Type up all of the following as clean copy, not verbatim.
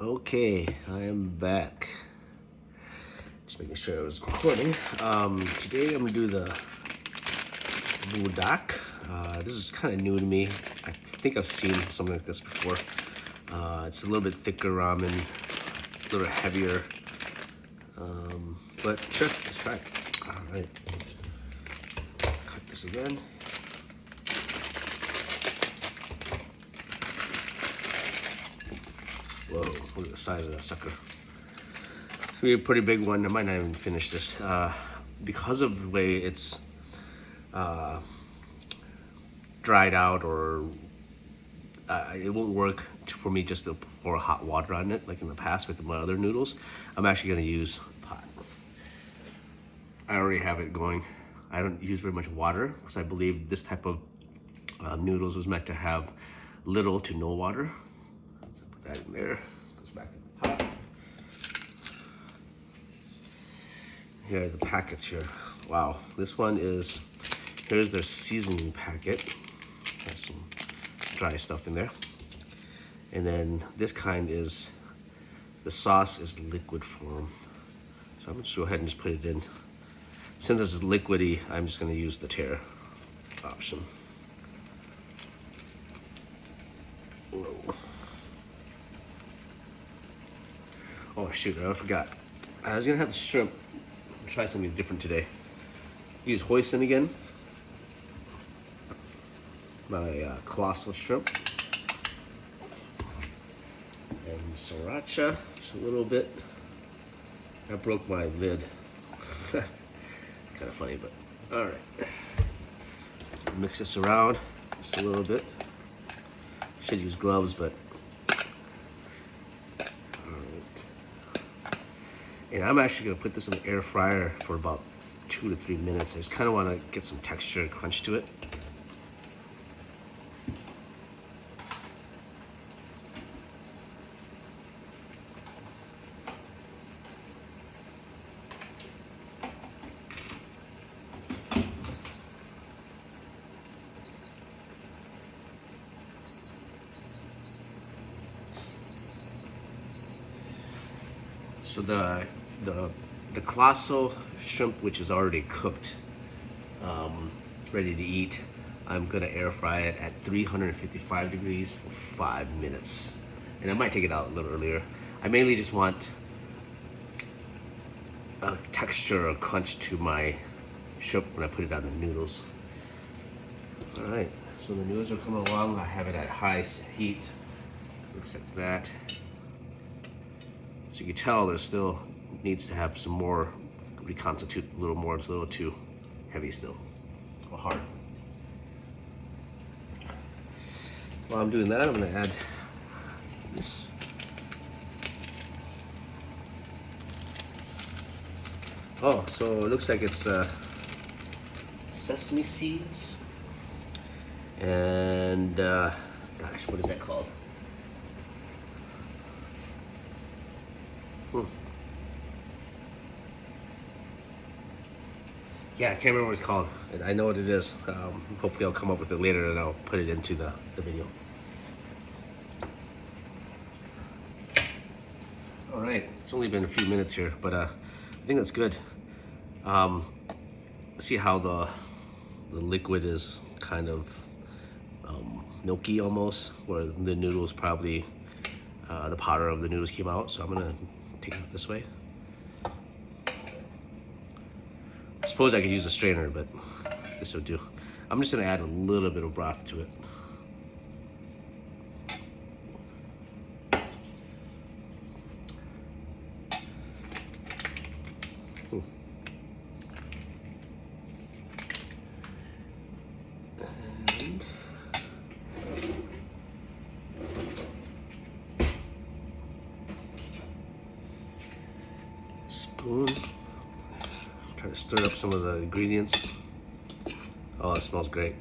Okay, I am back. Just making sure I was recording. Today I'm gonna do the Buldak. This is kind of new to me. I think I've seen something like this before. It's a little bit thicker ramen, a little heavier. But sure, let's try it. All right. Cut this again. Whoa, look at the size of that sucker. It's gonna be a pretty big one. I might not even finish this. Because of the way it's dried out, or it won't work for me just to pour hot water on it like in the past with my other noodles. I'm actually gonna use pot. I already have it going. I don't use very much water because I believe this type of noodles was meant to have little to no water. Put that in there, goes back in the pot. Here are the packets here. Wow, this one is, here's their seasoning packet. Has some dry stuff in there. And then this kind is, the sauce is liquid form. So I'm gonna just go ahead and just put it in. Since this is liquidy, I'm just gonna use the tear option. Whoa. Oh shoot, I forgot. I was gonna have the shrimp. Try something different today. Use hoisin again. My colossal shrimp. And sriracha, just a little bit. I broke my lid. Kind of funny, but all right. Mix this around just a little bit. Should use gloves, but all right. And I'm actually gonna put this in the air fryer for about 2 to 3 minutes. I just kind of want to get some texture and crunch to it. So the colossal shrimp, which is already cooked, ready to eat, I'm gonna air fry it at 355 degrees for 5 minutes. And I might take it out a little earlier. I mainly just want a texture or crunch to my shrimp when I put it on the noodles. All right, so the noodles are coming along. I have it at high heat. Looks like that. So you can tell there still needs to have some more, reconstitute a little more. It's a little too heavy still, or hard. While I'm doing that, I'm gonna add this. Oh, so it looks like it's sesame seeds. And gosh, what is that called? Yeah, I can't remember what it's called. I know what it is. Hopefully I'll come up with it later and I'll put it into the video. All right, it's only been a few minutes here, but I think that's good. See how the liquid is kind of milky almost, where the noodles probably, the powder of the noodles came out. So I'm gonna take it this way. I suppose I could use a strainer, but this will do. I'm just gonna add a little bit of broth to it. And spoon. Try to stir up some of the ingredients. Oh, it smells great.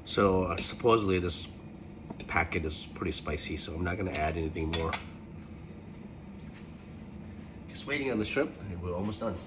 So supposedly this packet is pretty spicy, so I'm not gonna add anything more. Just waiting on the shrimp, and we're almost done.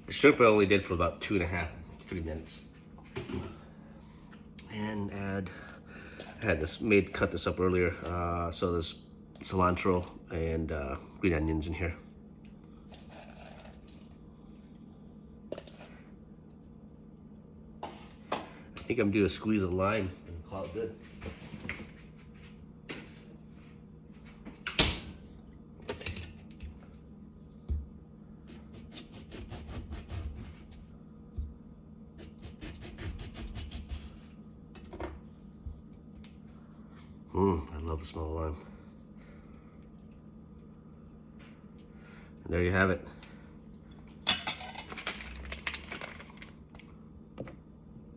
The shrimp I only did for about 2.5, 3 minutes. And I had this cut this up earlier. So there's cilantro and green onions in here. I think I'm doing a squeeze of lime and call it good. I love the smell of lime. And there you have it.